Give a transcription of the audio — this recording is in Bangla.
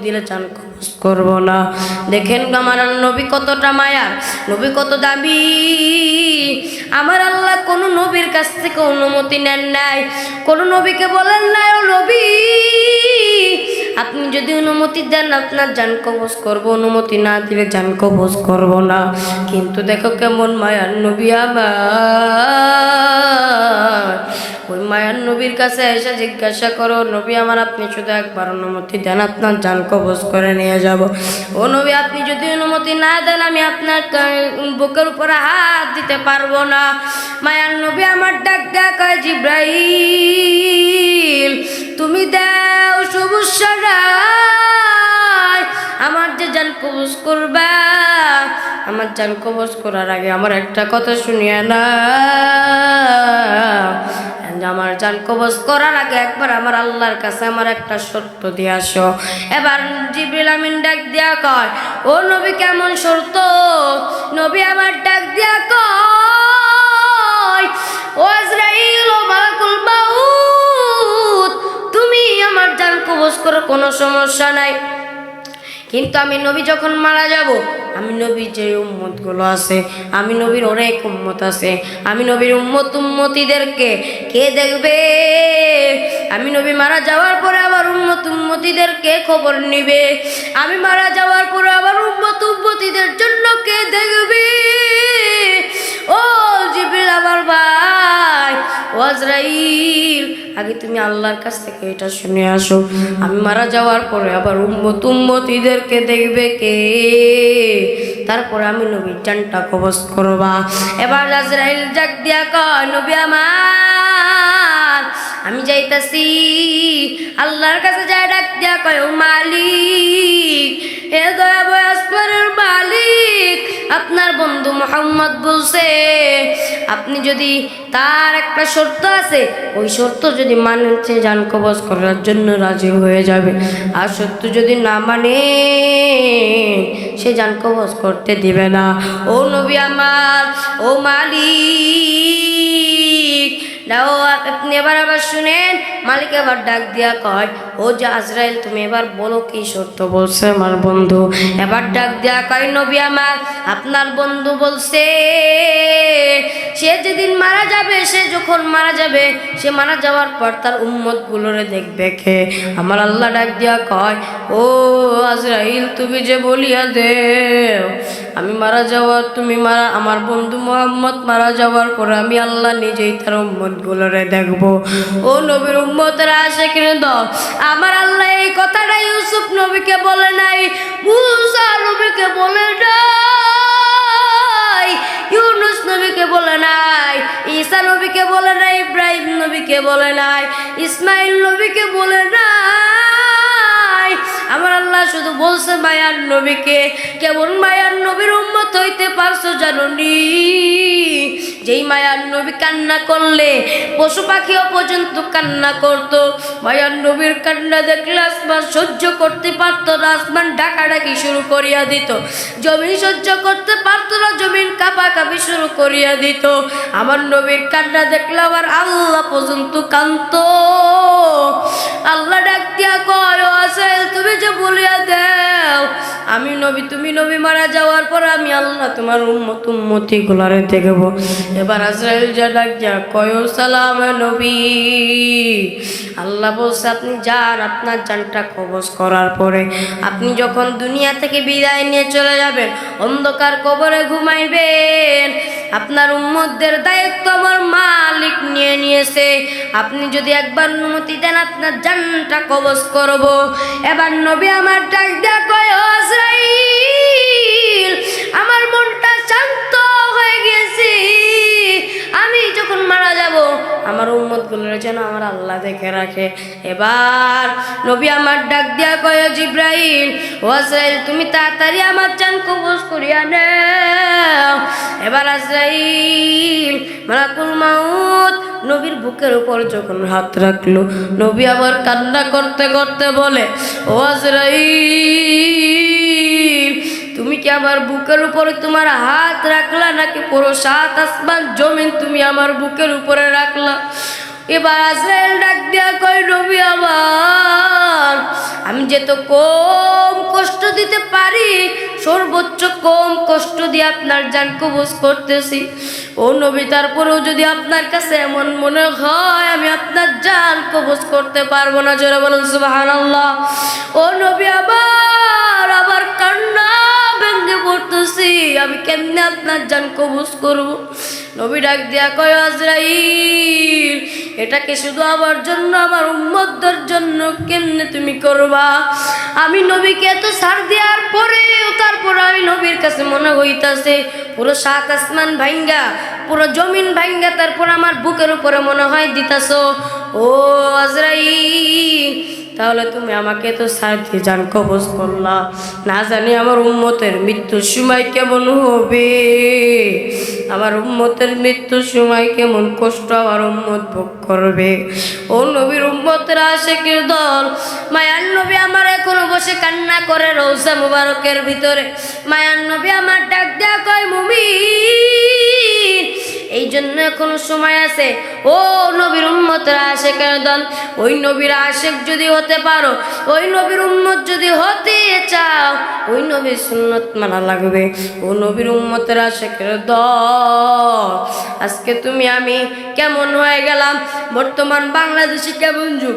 দিলে জান কবজ করব না। দেখেন আমার নবী কতটা মায়া, নবী কত দামি। আমার আল্লাহ কোন নবীর কাছ থেকে অনুমতি নেন নাই, কোন নবীকে বলেন নাই ও নবী আপনি যদি অনুমতি দেন আপনার জান কবজ করব, অনুমতি না দিলে জান কবজ করব না। কিন্তু দেখো কেমন মায়ার নবী আমার। ওই মায়ার নবীর কাছে এসে জিজ্ঞাসা করো, নবী আমার আপনি শুধু একবার অনুমতি দেন, আপনার জান কবজ করে নিয়ে যাব। ও নবী আপনি যদি অনুমতি না দেন আমি আপনার বুকের উপরে হাত দিতে পারবো না। মায়ার নবী আমার ডাক দেয়া কয়, জিব্রাইল তুমি দাও সমস্যা নাই, আমার যে জান কবজ করবা, আমার জান কবজ করার আগে আমার একটা কথা শুনিয়া না, আমার জান কবজ করার আগে একবার আমার আল্লাহর কাছে আমার একটা শর্ত দিয়ে আসো। এবার জিবরিল আমিন ডাক দিয়া কয়, ও নবী কেমন শর্ত? নবী আমার ডাক দিয়া কয়, ও আজরাইল ও মালাকুল মাউত তুমি আমার জান কবজ করো, কোনো সমস্যা নাই, কিন্তু আমি নবী যখন মারা যাব, আমি নবীর যে উম্মতগুলো আছে, আমি নবীর অনেক উম্মত আছে, আমি নবীর উম্মতিদেরকে কে দেখবে? আমি নবী মারা যাওয়ার পরে আবার উম্মতিদেরকে খবর নিবে? আমি মারা যাওয়ার পরে আবার উম্মতিদের জন্য কে দেখবে? ও জিবরিল আমার ভাই, ও আজরাইল আগে তুমি আল্লাহর কাছ থেকে এটা শুনে আসো, আমি মারা যাওয়ার পরে আবার উম্মতিদেরকে দেখবে কে? তারপরে আমি নবীর জানটা কবজ করবা। এবার আজরাইল ডাক দিয়া কয়, নবী আমার আমি যাইতাছি। আল্লাহর কাছে যায় ডাক দিয়া কয়, ও মালিক, হে দয়াময় আসমানের মালিক, আপনার বন্ধু মুহাম্মদ বলছে আপনি যদি তার একটা শর্ত আছে, ওই শর্ত যদি মানছে জান কবজ করার জন্য রাজি হয়ে যাবে, আর শর্ত যদি না মানে সে জান কবজ করতে দিবে না। ও নবী আমার, ও মালিক দাও, আপনি এবার আবার শুনেন। মালিক এবার ডাক দিয়া কয়, ও যে আজরাইল তুমি এবার বলো কি শর্ত বলছে আমার বন্ধু? এবার ডাক দিয়া কয়, নবী আমার আপনার বন্ধু বলছে সে যেদিন মারা যাবে, সে যখন মারা যাবে, সে মারা যাওয়ার পর তার উম্মত গুলোরে দেখবে কে? আমার আল্লাহ ডাক দিয়া কয়, ও আজরাইল তুমি যে বলিয়া দেও আমি মারা যাওয়ার, তুমি মারা আমার বন্ধু মুহাম্মদ মারা যাওয়ার পর আমি আল্লাহ নিজেই তার উম্মত গুলোরে দেখবো। ও নবীর উম্মতরা আসে কিন্তু আমার আল্লাহ এই কথাটা ইউসুফ নবীকে বলে নাই, মুসা নবীকে বলে নাই, ইউনুস নবীকে বলে নাই, ঈসা নবীকে বলে নাই, ইব্রাহিম নবীকে বলে নাই, ইসমাইল নবীকে বলে নাই। আমার আল্লাহ শুধু বলছে মায়ার নবীকে। কেমন মায়ার নবীর উম্মত হইতে পারছো জানোনি? যেই মায়ার নবী কান্না করলে পশু পাখিও পর্যন্ত কান্না করতো। মায়ার নবীর কান্না দেখলে আসমান সহ্য করতে পারতো না, আসমান ডাকাডাকি শুরু করিয়া দিত। জমিন সহ্য করতে পারতো না, জমিন কাঁপাকাঁপি শুরু করিয়া দিত। আমার নবীর কান্না দেখলে আমার আল্লাহ পর্যন্ত কাঁদতো। আল্লাহ ডাক দিয়া কয়, ও আজরাইল তুমি যে বলিয়া দেও আমি নবী, তুমি নবী মারা যাওয়ার পর আমি আল্লাহ তোমার উম্মতি গুলারে দেখবো। এবার আজরাইল যা ডাক দিয়া কয়, ও সালাম নবী, আল্লাহ বলছে আপনি যান, আপনার জানটা কবজ করার পরে আপনি যখন দুনিয়া থেকে বিদায় নিয়ে চলে যাবেন, অন্ধকার কবরে ঘুমাইবেন, আপনার উম্মতদের দায়িত্ব আমার মালিক নিয়ে নিয়েছে। আপনি যদি একবার অনুমতি দেন আপনার জানটা কবজ করব। এবার নবী আমার ডাক দেয়া কয়, ও আজরাইল আমার মনটা শান্ত হয়ে গেছে, আমি যখন মারা যাব আমার উম্মতগুলোর যেন আমার আল্লাহ দেখে রাখে। এবার নবী আমার ডাক দিয়া কয়, জিব্রাইল ও আজরাইল তুমি তাড়াতাড়ি আমার জান কবজ করিয়া নাও। এবার আজরাইল মালাকুল মাউত নবীর বুকের উপর যখন হাত রাখলো, নবী আবার কান্না করতে করতে বলে, ও আজরাইল তুমি কি আমার বুকের উপরে তোমার হাত রাখলা, নাকি পুরো 7 আসমান জমিন তুমি আমার বুকের উপরে রাখলা? এবার আজরাইল ডাক দিয়া কয়, নবী আমার আমি যত কম কষ্ট দিতে পারি সর্বোচ্চ কম কষ্ট দিয়ে আপনার জান কবজ করতেছি। ও নবী, তারপরেও যদি আপনার কাছে এমন মনে হয় আমি আপনার জান কবজ করতে পারবো না, জোরে বলুন সুবহানাল্লাহ। ও নবী, আবার কান্না ভেঙে পড়তেছি, আমি কেমনে আপনার জান কবজ করব? নবী ডাক দিয়া কয়, আজরাইল, এটাকে শুধু আমার জন্য, আমার উম্মতদের জন্য কেমনে তুমি করবা? আমি নবীকে এত ছাড় দেওয়ার পরেও তারপর আমি নবীর কাছে মনে হইতাছে পুরো সাত আসমান ভাঙ্গা, পুরো জমিন ভাঙ্গা তারপর আমার বুকের উপরে মনে হয় দিতাছো। ও আজরাইল, তাহলে তুমি আমাকে তো ছাড় দিয়ে জান কবজ করলা, না জানি আমার উম্মতের মৃত্যুর সময় কেমন হবে, আমার উম্মতের মৃত্যুর সময় কেমন কষ্ট আমার উম্মত ভোগ করবে। ও নবীর উম্মতের আশিকের দল, মায়ার নবী আমার এখনো বসে কান্না করে রওজা মুবারকের ভিতরে। মায়ার নবী আমার ডাক দেয়া কয়, মুমিন, এই জন্য এখনো সময় আছে। ও নবীর উম্মতের আশিকের দল, ওই নবীর আশিক যদি হতে পারো, ওই নবীর উম্মত যদি হতে চাও, ওই নবীর সুন্নত মানা লাগবে। ও নবীর উম্মতের আশিকের দল, আজকে তুমি আমি কেমন হয়ে গেলাম, বর্তমান বাংলাদেশে কেমন যুগ।